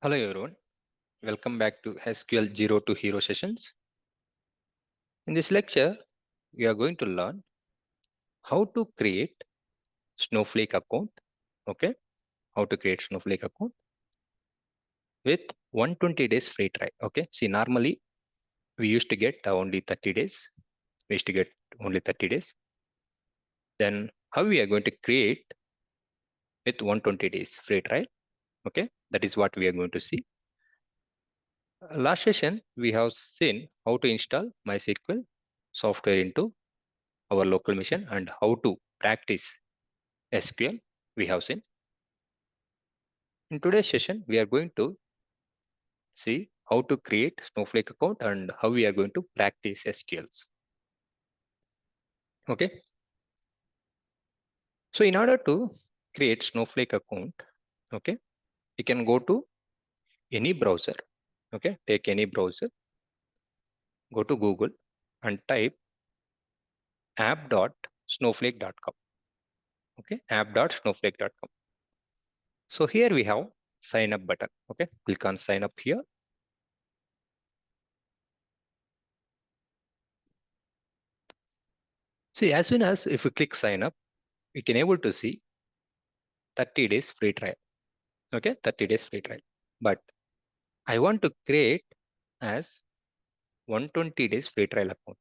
Hello everyone, welcome back to SQL Zero to Hero sessions. In this lecture, we are going to learn how to create Snowflake account. Okay, how to create Snowflake account with 120 days free trial. Okay, see normally we used to get only 30 days. We used to get only 30 days. Then how we are going to create with 120 days free trial. Okay, that is what we are going to see. Last session we have seen how to install MySQL software into our local machine and how to practice SQL we have seen. In today's session, we are going to see how to create Snowflake account and how we are going to practice SQLs. Okay. So in order to create Snowflake account, okay, you can go to any browser. Okay, take any browser, go to Google and type app.snowflake.com. Okay, app.snowflake.com. So here we have sign up button. Okay, click on sign up here. See, as soon as if we click sign up, we can able to see 30 days free trial. Okay, 30 days free trial. But I want to create as 120 days free trial account.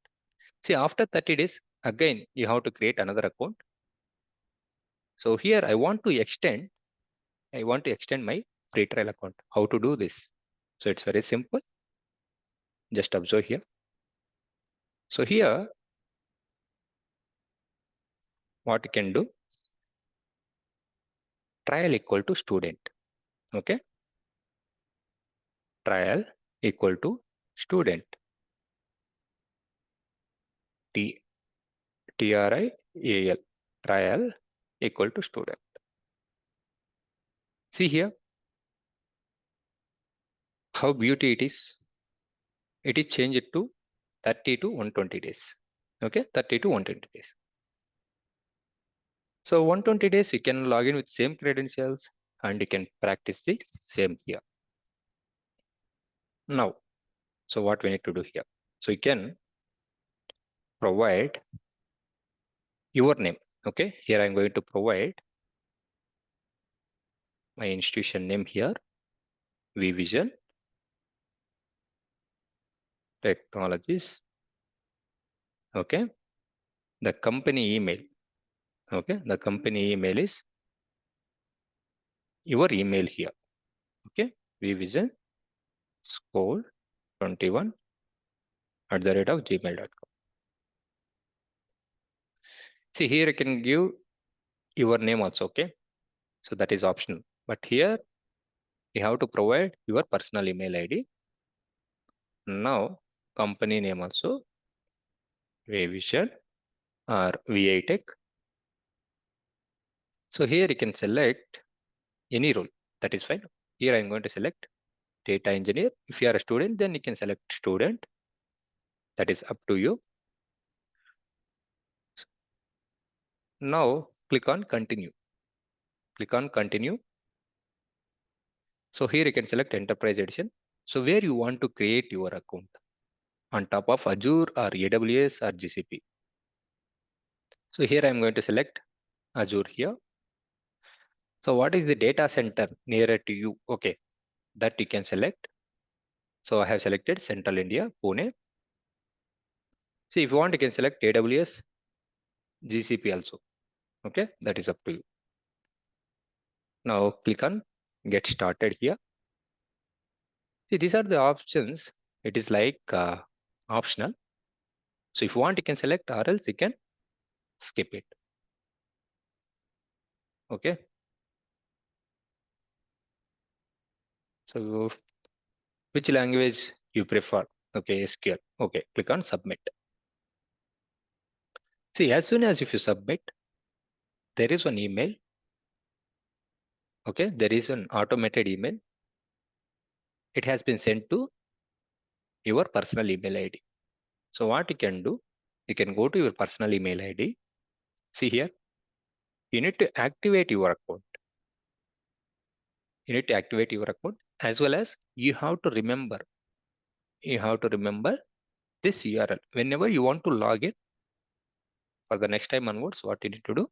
See, after 30 days, again, you have to create another account. So here I want to extend my free trial account. How to do this? So it's very simple. Just observe here. So here, what you can do, trial equal to student. Okay. Trial equal to student. TRIAL. Trial equal to student. See here how beauty it is. It is changed to 30 to 120 days. Okay, 30 to 120 days. So 120 days, you can log in with same credentials and you can practice the same here. Now, so what we need to do here? So you can provide your name. Okay, here I'm going to provide my institution name here, ViVision Technologies. Okay, the company email. Okay, the company email is your email here. Okay, ViVision School 21 @gmail.com. See here, you can give your name also. Okay, so that is optional. But here you have to provide your personal email ID. Now company name also ViVision or VI Tech. So here you can select any role. That is fine. Here I'm going to select data engineer. If you are a student, then you can select student. That is up to you. Now click on continue. Click on continue. So here you can select enterprise edition. So where you want to create your account, on top of Azure or AWS or GCP. So here I'm going to select Azure here. So what is the data center nearer to you? Okay, that you can select. So I have selected Central India, Pune. So if you want, you can select AWS, GCP also. Okay, that is up to you. Now click on get started here. See, these are the options. It is like optional. So if you want, you can select or else you can skip it. Okay. So which language you prefer? Okay, SQL. Okay, click on submit. See, as soon as if you submit, there is one email. Okay, there is an automated email. It has been sent to your personal email ID. So what you can do, you can go to your personal email ID. See here, you need to activate your account. You need to activate your account. as well as you have to remember this URL whenever you want to log in. For the next time onwards, what you need to do,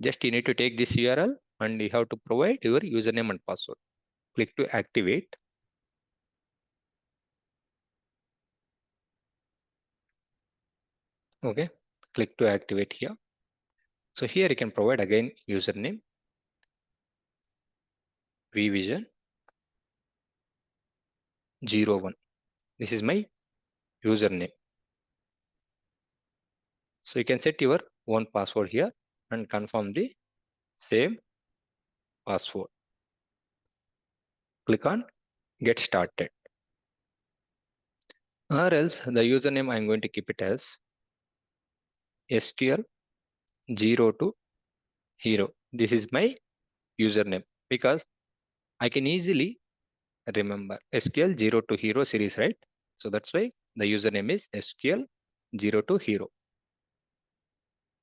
just you need to take this URL and you have to provide your username and password. Click to activate. Okay, click to activate here. So here you can provide again username ViVision 01. This is my username. So you can set your own password here and confirm the same password. Click on get started. Or else the username I'm going to keep it as SQL Zero To Hero. This is my username because I can easily remember SQL Zero To Hero series, right? So that's why the username is SQL Zero To Hero.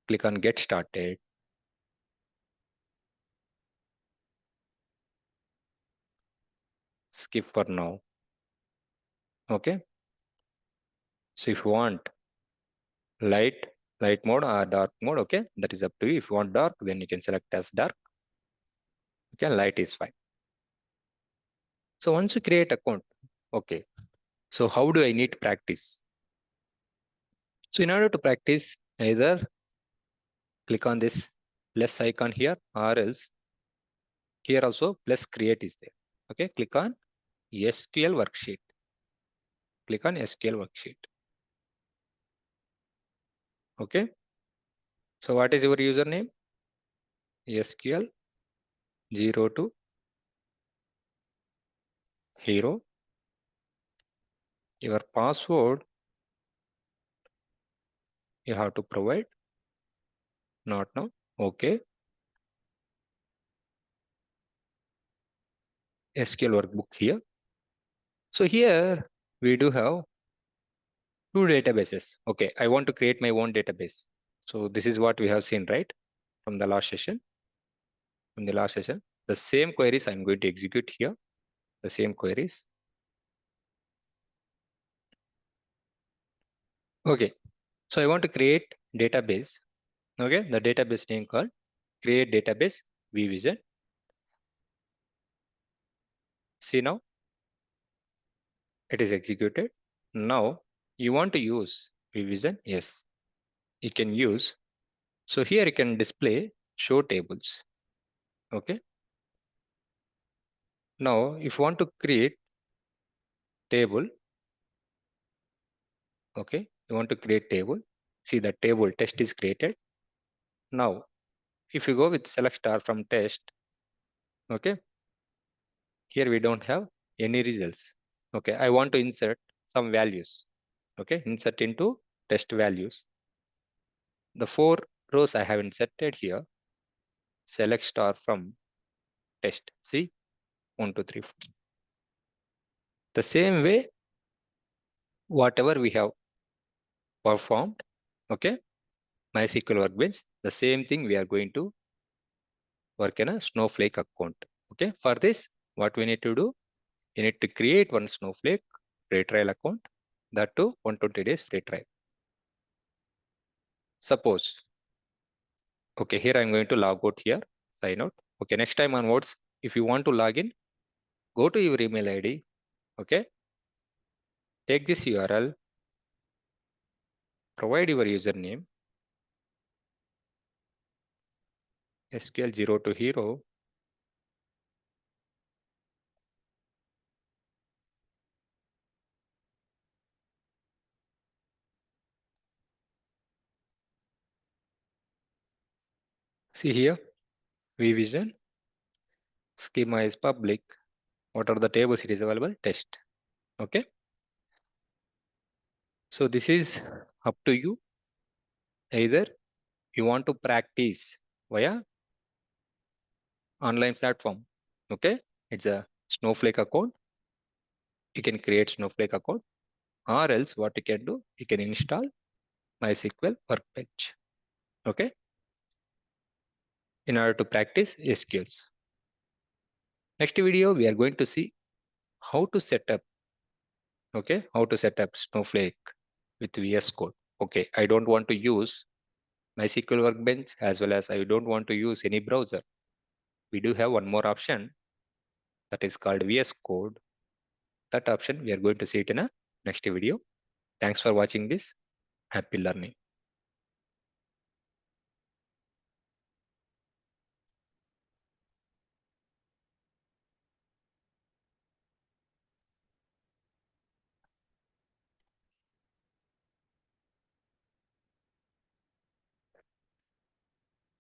Click on get started. Skip for now. Okay. So if you want light, light mode or dark mode, okay, that is up to you. If you want dark, then you can select as dark. Okay, light is fine. So once you create account, okay. So how do I need practice? So in order to practice, either click on this plus icon here or else here also plus create is there. Okay, click on SQL worksheet. Click on SQL worksheet. Okay. So what is your username? SQL Zero To Hero. Your password you have to provide. Not now. Okay. SQL workbook here. So here we do have two databases. Okay, I want to create my own database. So this is what we have seen, right? From the last session. From the last session, the same queries I'm going to execute here. The same queries. Okay, so I want to create database. Okay, the database name called create database ViVision. See now, it is executed. Now you want to use ViVision. Yes, you can use. So here you can display show tables. Okay. Now if you want to create table, okay, you want to create table. See the table test is created. Now if you go with select star from test, okay, here we don't have any results. Okay, I want to insert some values. Okay, insert into test values. The 4 rows I have inserted here. Select star from test. See 1, 2, 3, 4. The same way, whatever we have performed, okay, MySQL Workbench, the same thing we are going to work in a Snowflake account. Okay, for this, what we need to do, you need to create one Snowflake free trial account, that too 120 days free trial. Suppose, okay, here I'm going to log out here, sign out. Okay, next time onwards, if you want to log in, go to your email ID, okay, take this URL, provide your username, SQL Zero To Hero, see here, VVision, schema is public, what are the tables it is available, test, okay. So this is up to you. Either you want to practice via online platform, okay, it's a Snowflake account, you can create Snowflake account, or else what you can do, you can install MySQL Workbench, okay, in order to practice SQLs. Next video we are going to see how to set up, okay, how to set up Snowflake with VS Code. Okay, I don't want to use MySQL Workbench as well as I don't want to use any browser. We do have one more option that is called VS Code. That option we are going to see it in a next video. Thanks for watching this. Happy learning.